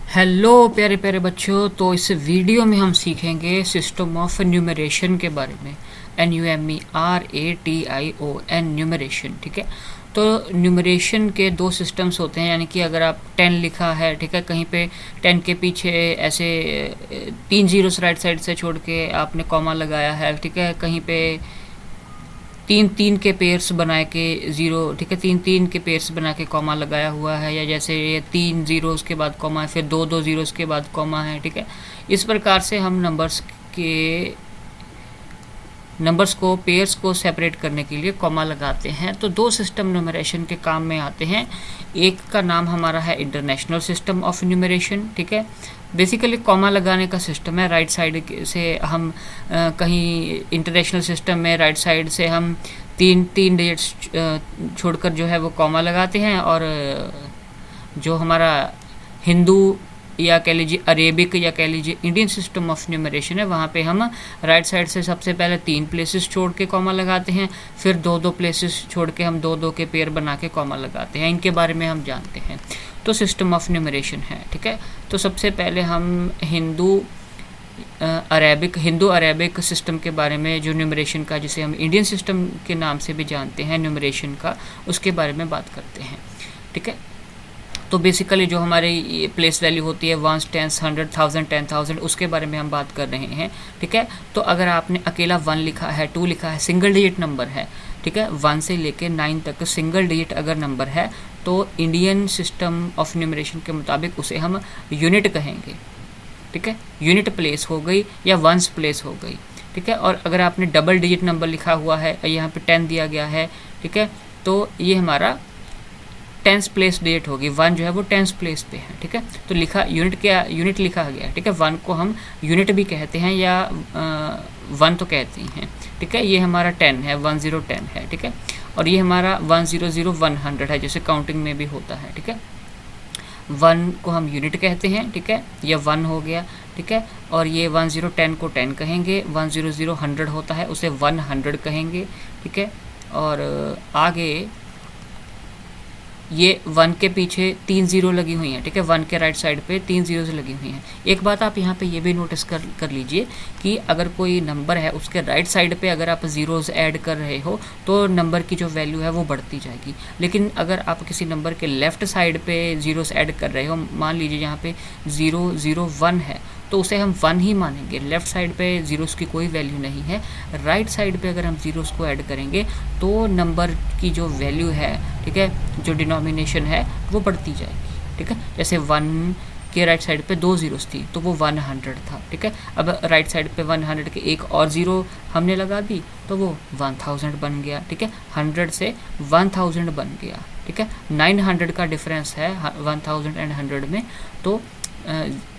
Hello प्यारे प्यारे बच्चों। तो इस वीडियो में हम सीखेंगे सिस्टम ऑफ न्यूमरेशन के बारे में। NUMERATION numeration. ठीक है। तो न्यूमरेशन के दो सिस्टम्स होते हैं, यानी कि अगर आप 10 लिखा है, ठीक है, कहीं पे 10 के पीछे ऐसे 3 जीरोस राइट साइड से छोड़ के आपने कॉमा लगाया है, ठीक है, कहीं पे तीन तीन के पेयर्स बना के ज़ीरो, ठीक है, तीन तीन के पेयर्स बना के कॉमा लगाया हुआ है, या जैसे ये 3 ज़ीरोज़ के बाद कॉमा है, फिर 2 ज़ीरोज़ के बाद कॉमा है, ठीक है। इस प्रकार से हम नंबर्स को पेयर्स को सेपरेट करने के लिए कॉमा लगाते हैं। तो दो सिस्टम न्यूमरेशन के काम में आते हैं। एक का नाम हमारा है इंटरनेशनल सिस्टम ऑफ न्यूमरेशन, ठीक है। बेसिकली कॉमा लगाने का सिस्टम है, राइट साइड से हम कहीं इंटरनेशनल सिस्टम में राइट साइड से हम तीन तीन डिजिट्स छोड़कर जो है वो कॉमा लगाते हैं, और जो हमारा हिंदू या कह लीजिए अरेबिक या कह लीजिए इंडियन सिस्टम ऑफ न्यूमरेशन है, वहाँ पे हम राइट साइड से सबसे पहले 3 प्लेसेस छोड़ के कॉमा लगाते हैं, फिर 2 प्लेसेस छोड़ के हम 2 के पेयर बना के कॉमा लगाते हैं। इनके बारे में हम जानते हैं। तो सिस्टम ऑफ न्यूमरेशन है, ठीक है। तो सबसे पहले हम हिंदू अरेबिक सिस्टम के बारे में, जो न्यूमरेशन का, जिसे हम इंडियन सिस्टम के नाम से भी जानते हैं न्यूमरेशन का, उसके बारे में बात करते हैं, ठीक है। तो बेसिकली जो हमारी प्लेस वैल्यू होती है 1, 10, 100, 1000, 10,000, उसके बारे में हम बात कर रहे हैं, ठीक है। तो अगर आपने अकेला 1 लिखा है, 2 लिखा है, सिंगल डिजिट नंबर है, ठीक है, 1 से लेके 9 तक सिंगल डिजिट अगर नंबर है, तो इंडियन सिस्टम ऑफ न्यूमरेशन के मुताबिक उसे हम यूनिट कहेंगे, ठीक है। यूनिट प्लेस हो गई या वंस प्लेस हो गई, ठीक है। और अगर आपने डबल डिजिट नंबर लिखा हुआ है, यहाँ पे 10 दिया गया है, ठीक है, तो ये हमारा 10th प्लेस डेट होगी। 1 जो है वो 10th प्लेस पे है, ठीक है। तो लिखा यूनिट लिखा गया है, ठीक है। 1 को हम यूनिट भी कहते हैं या 1 तो कहते ही हैं, ठीक है। ये हमारा 10 है, 10 10 है, ठीक है। और ये हमारा 100 100 है, जैसे काउंटिंग में भी होता है, ठीक है। 1 को हम यूनिट कहते हैं, ठीक है, या 1 हो गया, ठीक है। और ये 10 10 को 10 कहेंगे, 100 100 होता है उसे 100 कहेंगे, ठीक है। और आगे ये 1 के पीछे 3 जीरो लगी हुई हैं, ठीक है। 1 के राइट साइड पे 3 जीरोज लगी हुई हैं। एक बात आप यहाँ पे ये भी नोटिस कर लीजिए कि अगर कोई नंबर है उसके राइट साइड पे अगर आप जीरोज ऐड कर रहे हो तो नंबर की जो वैल्यू है वो बढ़ती जाएगी। लेकिन अगर आप किसी नंबर के लेफ्ट साइड पे जीरोज ऐड कर रहे हो, मान लीजिए यहाँ पे 0 0 1 है, तो उसे हम 1 ही मानेंगे। लेफ्ट साइड पे जीरोस की कोई वैल्यू नहीं है, राइट साइड पे अगर हम जीरोस को ऐड करेंगे तो नंबर की जो वैल्यू है, ठीक है, जो डिनोमिनेशन है वो बढ़ती जाएगी, ठीक है। जैसे 1 के राइट साइड पे 2 जीरोस थी तो वो 100 था, ठीक है। अब राइट साइड पे 100 के एक और ज़ीरो हमने लगा दी तो वो 1000 बन गया, ठीक है। 100 से 1000 बन गया, ठीक है। 900 का डिफरेंस है 1000 एंड 100 में। तो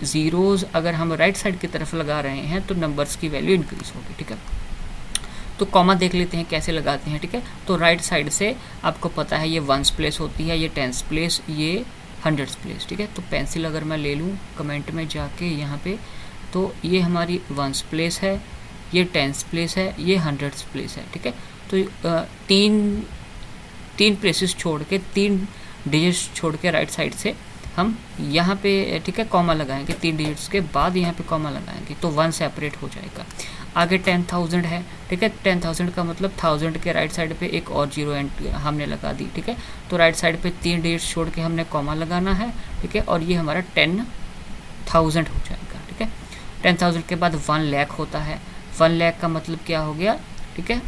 ज़ीरोज़ अगर हम राइट साइड की तरफ लगा रहे हैं तो नंबर्स की वैल्यू इंक्रीज होगी, ठीक है। तो कॉमा देख लेते हैं कैसे लगाते हैं, ठीक है। तो राइट साइड से आपको पता है ये 1th प्लेस होती है, ये 10th प्लेस, ये 100th प्लेस, ठीक है। तो पेंसिल अगर मैं ले लूँ कमेंट में जाके यहाँ पे, तो ये हमारी 1th प्लेस है, ये 10th प्लेस है, ये 100th प्लेस है, ठीक है। तो तीन प्लेसेस छोड़ के, 3 डिजिट्स छोड़ के राइट साइड से हम यहाँ पे, ठीक है, कॉमा लगाएंगे। 3 डिजिट्स के बाद यहाँ पे कॉमा लगाएंगे तो 1 सेपरेट हो जाएगा। आगे 10,000 है, ठीक है। 10,000 का मतलब 1000 के राइट साइड पे एक और जीरो हमने लगा दी, ठीक है। तो राइट साइड पे 3 डिजिट्स छोड़ के हमने कॉमा लगाना है, ठीक है। और ये हमारा 10,000 हो जाएगा, ठीक है। 10,000 के बाद 1 लाख होता है। 1 लाख का मतलब क्या हो गया, ठीक है,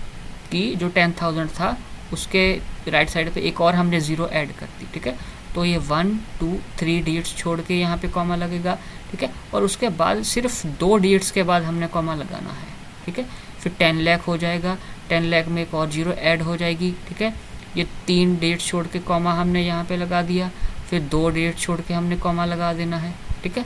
कि जो 10,000 था उसके राइट साइड पे एक और हमने ज़ीरो ऐड कर दी, ठीक है। तो ये 1 2 3 डिजिट्स छोड़ के यहाँ पे कॉमा लगेगा, ठीक है। और उसके बाद सिर्फ 2 डिजिट्स के बाद हमने कॉमा लगाना है, ठीक है। फिर 10 लाख हो जाएगा, 10 लाख में एक और जीरो ऐड हो जाएगी, ठीक है। ये 3 डिजिट्स छोड़ के कॉमा हमने यहाँ पे लगा दिया, फिर 2 डिजिट्स छोड़ के हमने कॉमा लगा देना है, ठीक है।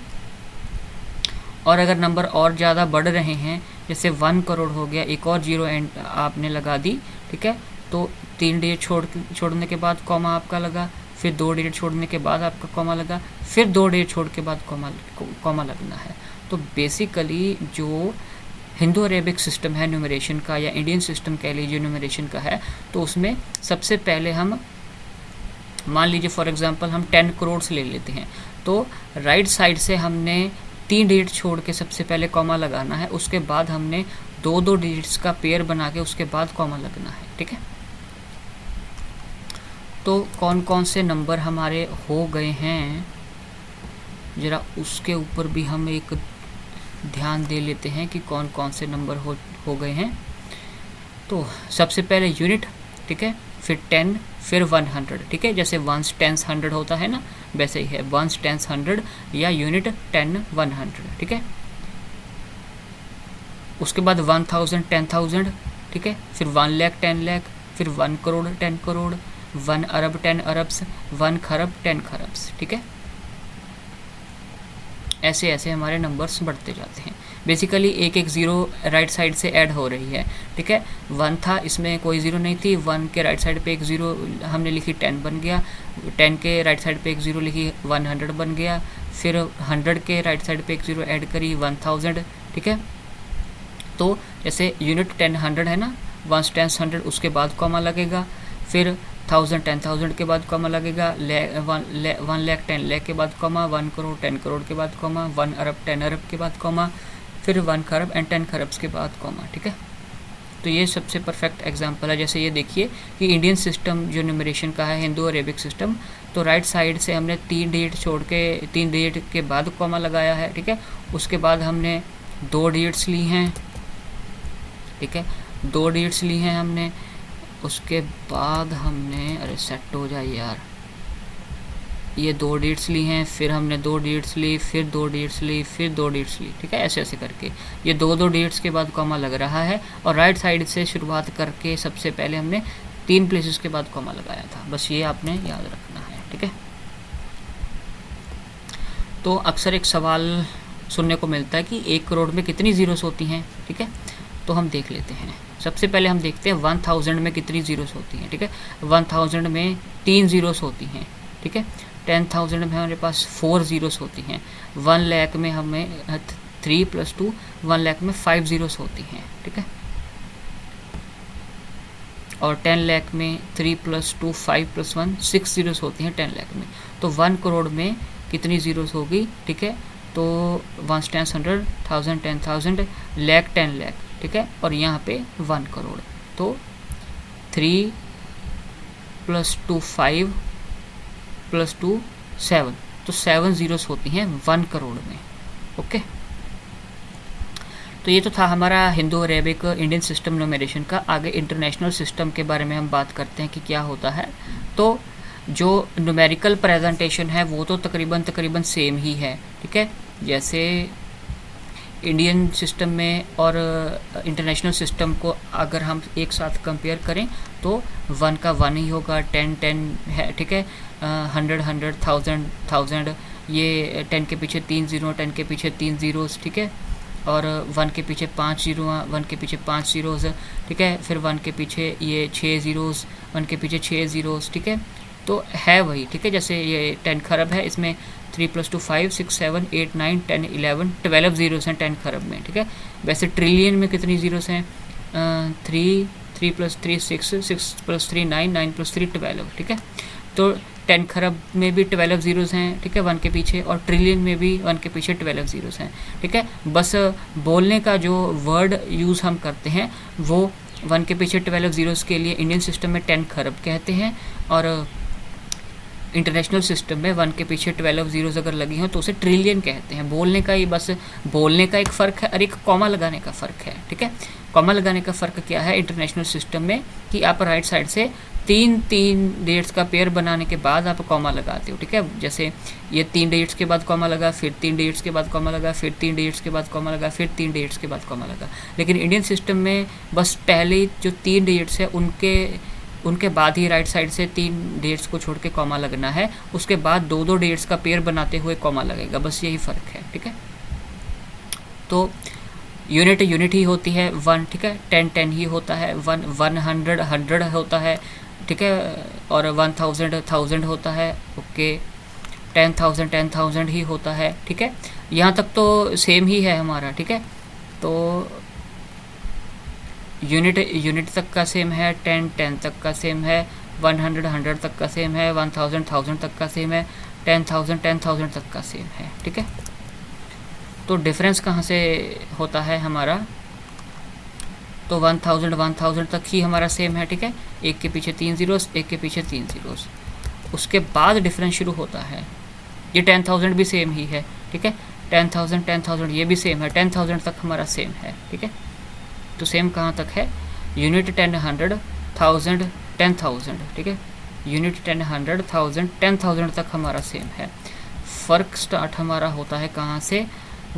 और अगर नंबर और ज़्यादा बढ़ रहे हैं, जैसे 1 करोड़ हो गया, एक और जीरो एंड आपने लगा दी, ठीक है। तो 3 डिजिट छोड़ने के बाद कॉमा आपका लगा, फिर 2 डिजिट छोड़ने के बाद आपका कॉमा लगा, फिर 2 डिजिट छोड़ के बाद कॉमा लगना है। तो बेसिकली जो हिंदू अरेबिक सिस्टम है न्यूमरेशन का, या इंडियन सिस्टम कह लीजिए न्यूमरेशन का है, तो उसमें सबसे पहले हम मान लीजिए फॉर एग्जांपल हम 10 करोड़ ले लेते हैं, तो राइट साइड से हमने 3 डिजिट छोड़ के सबसे पहले कॉमा लगाना है, उसके बाद हमने 2-2 डिजिट्स का पेयर बना के उसके बाद कॉमा लगना है, ठीक है। तो कौन कौन से नंबर हमारे हो गए हैं ज़रा उसके ऊपर भी हम एक ध्यान दे लेते हैं कि कौन कौन से नंबर हो गए हैं। तो सबसे पहले यूनिट, ठीक है, फिर 10, फिर 100, ठीक है, जैसे 1s 10s 100 होता है ना, वैसे ही है 1s 10s 100 या यूनिट 10 100, ठीक है। उसके बाद 1000 10,000, ठीक है, फिर 1 लाख 10 लाख, फिर 1 करोड़ 10 करोड़, 1 अरब 10 अरब्स, 1 खरब 10 खरब्स, ठीक है। ऐसे ऐसे हमारे नंबर्स बढ़ते जाते हैं। बेसिकली एक एक ज़ीरो राइट साइड से ऐड हो रही है, ठीक है। 1 था, इसमें कोई ज़ीरो नहीं थी, 1 के राइट साइड पे एक ज़ीरो हमने लिखी, 10 बन गया। 10 के राइट साइड पे एक ज़ीरो लिखी, 100 बन गया। फिर 100 के राइट साइड पे एक ज़ीरो ऐड करी, 1000, ठीक है। तो जैसे यूनिट 10 100 है ना, 1s 10s 100, उसके बाद कॉमा लगेगा। फिर 1000 10,000 के बाद कॉमा लगेगा, 1 लाख 10 लाख के बाद कॉमा, 1 करोड़ 10 करोड़ के बाद कॉमा, 1 अरब 10 अरब के बाद कॉमा, फिर 1 खरब एंड 10 खरब्स के बाद कॉमा, ठीक है। तो ये सबसे परफेक्ट एग्जांपल है। जैसे ये देखिए कि इंडियन सिस्टम जो न्यूमरेशन का है, हिंदू अरेबिक सिस्टम, तो राइट साइड से हमने 3 डिजिट छोड़ के 3 डिजिट के बाद कॉमा लगाया है, ठीक है। उसके बाद हमने 2 डिजिट्स ली हैं, ठीक है, 2 डिजिट्स ली हैं हमने। उसके बाद हमने, अरे सेट हो जाए यार, ये 2 डिजिट्स ली हैं, फिर हमने 2 डिजिट्स ली, फिर 2 डिजिट्स ली, फिर 2 डिजिट्स ली, ठीक है। ऐसे ऐसे करके ये 2-2 डिजिट्स के बाद कॉमा लग रहा है। और राइट साइड से शुरुआत करके सबसे पहले हमने 3 प्लेसेस के बाद कॉमा लगाया था। बस ये आपने याद रखना है, ठीक है। तो अक्सर एक सवाल सुनने को मिलता है कि 1 करोड़ में कितनी ज़ीरोस होती हैं, ठीक है। तो हम देख लेते हैं। सबसे पहले हम देखते हैं 1000 में कितनी ज़ीरोस होती हैं, ठीक है। 1000 में 3 ज़ीरोस होती हैं, ठीक है। 10,000 में हमारे पास 4 ज़ीरोस होती हैं। 1 लाख में हमें 3 + 2, 1 लाख में 5 ज़ीरोस होती हैं, ठीक है। और 10 लाख में 3 + 2 5 + 1 6 ज़ीरोस होती हैं 10 लाख में। तो 1 करोड़ में कितनी ज़ीरोस होगी, ठीक है। तो 1s 10s 100, 1000 10,000, लाख 10 लाख, ठीक है। और यहाँ पे 1 करोड़, तो 3 + 2 5 + 2 7, तो 7 ज़ीरोस होती हैं 1 करोड़ में, ओके। तो ये तो था हमारा Hindu Arabic Indian system numeration का। आगे इंटरनेशनल सिस्टम के बारे में हम बात करते हैं कि क्या होता है। तो जो न्यूमेरिकल प्रेजेंटेशन है वो तो तकरीबन सेम ही है, ठीक है। जैसे इंडियन सिस्टम में और इंटरनेशनल सिस्टम को अगर हम एक साथ कंपेयर करें तो 1 का 1 ही होगा, 10 10 है, ठीक है। 100 100, 1000 1000, ये 10 के पीछे 3 ज़ीरो, 10 के पीछे 3 ज़ीरोस, ठीक है। और 1 के पीछे 5 ज़ीरो, 1 के पीछे 5 ज़ीरोस, ठीक है। फिर 1 के पीछे ये 6 ज़ीरोस, 1 के पीछे 6 ज़ीरोस, ठीक है। तो है वही, ठीक है। जैसे ये 10 खरब है, इसमें 3 + 2 5 6 7 8 9 10 11 12 ज़ीरोस हैं 10 खरब में, ठीक है। वैसे ट्रिलियन में कितनी ज़ीरोस हैं? 3 + 3 6 6 + 3 9 9 + 3 12, ठीक है। तो 10 खरब में भी 12 ज़ीरोस हैं, ठीक है, 1 के पीछे, और ट्रिलियन में भी 1 के पीछे 12 ज़ीरोस हैं, ठीक है। बस बोलने का जो वर्ड यूज़ हम करते हैं वो 1 के पीछे 12 ज़ीरोस के लिए इंडियन सिस्टम में 10 खरब कहते हैं, और इंटरनेशनल सिस्टम में 1 के पीछे 12 ज़ीरोस अगर लगी हो तो उसे ट्रिलियन कहते हैं। बोलने का ही, बस बोलने का एक फ़र्क है और एक कॉमा लगाने का फ़र्क है, ठीक है। कॉमा लगाने का फ़र्क क्या है इंटरनेशनल सिस्टम में कि आप राइट साइड से 3 डिजिट्स का पेयर बनाने के बाद आप कॉमा लगाते हो, ठीक है। जैसे ये 3 डिजिट्स के बाद कॉमा लगा, फिर 3 डिजिट्स के बाद कॉमा लगा, फिर 3 डिजिट्स के बाद कॉमा लगा, फिर 3 डिजिट्स के बाद कॉमा लगा। लेकिन इंडियन सिस्टम में बस पहले जो 3 डिजिट्स है उनके बाद ही राइट साइड से 3 डिजिट्स को छोड़ के कॉमा लगना है। उसके बाद 2-2 डिजिट्स का पेयर बनाते हुए कॉमा लगेगा, बस यही फ़र्क है, ठीक है। तो यूनिट ही होती है 1, ठीक है। 10 10 ही होता है, 100 100 होता है, ठीक है। और 1000 1000 होता है, ओके। 10,000 10,000 ही होता है, ठीक है। यहाँ तक तो सेम ही है हमारा, ठीक है। तो यूनिट तक का सेम है, 10 10 तक का सेम है, 100 100 तक का सेम है, 1000 1000 तक का सेम है, 10,000 तक का सेम है, ठीक है। तो डिफरेंस कहाँ से होता है हमारा, तो 1000 तक ही हमारा सेम है, ठीक है। एक के पीछे 3 ज़ीरोस, एक के पीछे 3 ज़ीरोस, उसके बाद डिफरेंस शुरू होता है। ये 10,000 भी सेम ही है, ठीक है। 10,000 ये भी सेम है, 10,000 तक हमारा सेम है, ठीक है। तो सेम कहाँ तक है, यूनिट 10, 100, 1000, 10,000, ठीक है। यूनिट 10, 100, 1000, 10,000 तक हमारा सेम है। फ़र्क स्टार्ट हमारा होता है कहाँ से,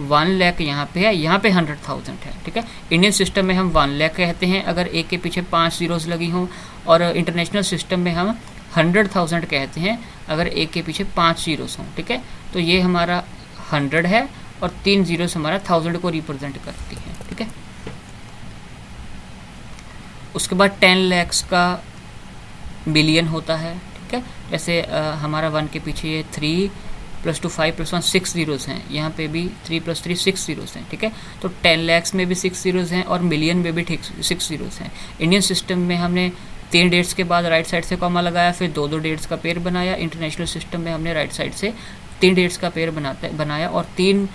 1 लाख यहाँ पे है, यहाँ पे 100,000 है, ठीक है। इंडियन सिस्टम में हम 1 लाख कहते हैं अगर एक के पीछे 5 ज़ीरोज़ लगी हों, और इंटरनेशनल सिस्टम में हम 100,000 कहते हैं अगर एक के पीछे 5 ज़ीरोज़ हों, ठीक है। तो ये हमारा 100 है और 3 ज़ीरोज़ हमारा 1000 को रिप्रेजेंट करती हैं, ठीक है। उसके बाद 10 लाख का मिलियन होता है, ठीक है। जैसे हमारा 1 के पीछे ये 3 + 2 5 + 1 6 ज़ीरोज़ हैं, यहाँ पे भी 3 + 3 6 ज़ीरोज़ हैं, ठीक है। तो 10 लाख में भी 6 ज़ीरोज़ हैं और मिलियन में भी 6 ज़ीरोज़ हैं। इंडियन सिस्टम में हमने 3 डेट्स के बाद राइट साइड से कॉमा लगाया, फिर 2 डेट्स का पेयर बनाया। इंटरनेशनल सिस्टम में हमने राइट साइड से 3 डेट्स का पेयर बनाया और 3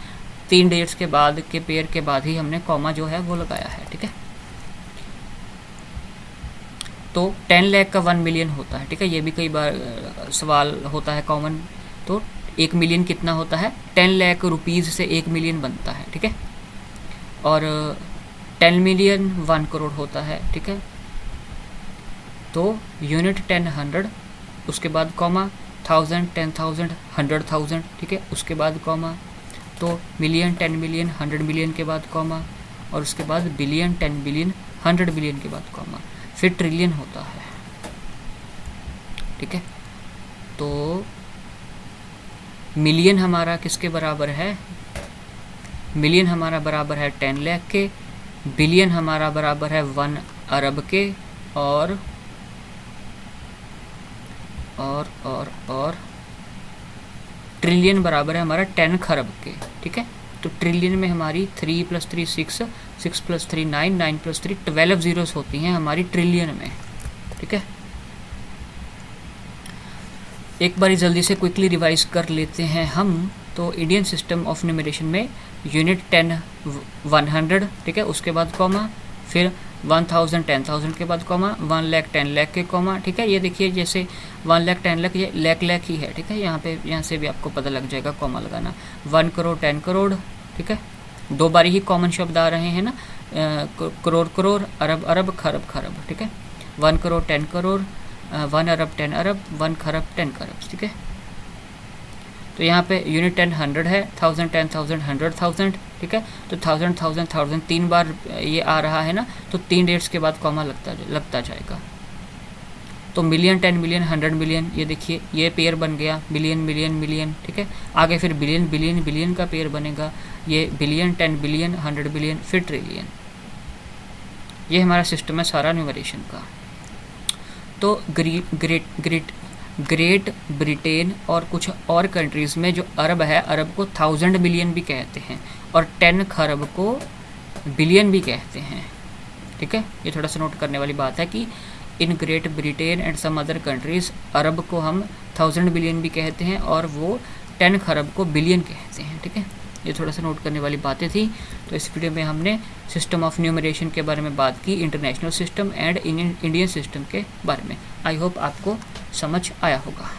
डेट्स के बाद के पेयर के बाद ही हमने कॉमा जो है वो लगाया है, ठीक है। तो 10 लाख का 1 मिलियन होता है, ठीक है। ये भी कई बार सवाल होता है कॉमन। तो 1 मिलियन कितना होता है, 10 लाख रुपीज़ से 1 मिलियन बनता है, ठीक है। और 10 मिलियन 1 करोड़ होता है, ठीक है। तो यूनिट 10, 100, उसके बाद कॉमा 1000, 10,000, 100,000, ठीक है। उसके बाद कॉमा, तो मिलियन, 10 मिलियन, 100 मिलियन के बाद कॉमा, और उसके बाद बिलियन, 10 बिलियन, 100 बिलियन के बाद कॉमा, फिर ट्रिलियन होता है, ठीक है। तो मिलियन हमारा किसके बराबर है, मिलियन हमारा बराबर है 10 लाख के, बिलियन हमारा बराबर है 1 अरब के, और ट्रिलियन बराबर है हमारा 10 खरब के, ठीक है। तो ट्रिलियन में हमारी 3 + 3 6, 6 + 3 9, 9 + 3 12 ज़ीरोज़ होती हैं हमारी ट्रिलियन में, ठीक है। एक बारी जल्दी से क्विकली रिवाइज कर लेते हैं हम। तो इंडियन सिस्टम ऑफ न्यूमरेशन में यूनिट 10 100, ठीक है, उसके बाद कॉमा, फिर 1000 10,000 के बाद कॉमा, 1 लाख 10 लाख के कॉमा, ठीक है। ये देखिए जैसे 1 लाख 10 लाख, ये लाख ही है, ठीक है। यहाँ से भी आपको पता लग जाएगा कॉमा लगाना। 1 करोड़ 10 करोड़, ठीक है। 2 बारी ही कॉमन शब्द आ रहे हैं ना, करोड़ करोड़, अरब अरब, खरब खरब, ठीक है। 1 करोड़ 10 करोड़, 1 अरब 10 अरब, 1 खरब 10 खरब, ठीक है। तो यहाँ पे यूनिट 10 100 है, 1000 10,000 100,000, ठीक है। तो 1000 1000 1000 3 बार ये आ रहा है ना, तो 3 डेट्स के बाद कॉमा लगता जाएगा। तो मिलियन 10 मिलियन 100 मिलियन, ये देखिए ये पेयर बन गया, मिलियन मिलियन मिलियन, ठीक है। आगे फिर बिलियन बिलियन बिलियन का पेयर बनेगा, ये बिलियन 10 बिलियन 100 बिलियन, फिर ट्रिलियन। ये हमारा सिस्टम है सारा न्यूमरेशन का। तो ग्रेट ब्रिटेन और कुछ और कंट्रीज़ में जो अरब है, अरब को 1000 मिलियन भी कहते हैं, और 10 खरब को बिलियन भी कहते हैं, ठीक है। ये थोड़ा सा नोट करने वाली बात है कि in Great Britain and some other countries अरब को हम 1000 बिलियन भी कहते हैं और वो 10 खरब को बिलियन कहते हैं, ठीक है। ये थोड़ा सा नोट करने वाली बातें थी। तो इस वीडियो में हमने सिस्टम ऑफ न्यूमरेशन के बारे में बात की, international system and Indian system के बारे में। आई होप आपको समझ आया होगा।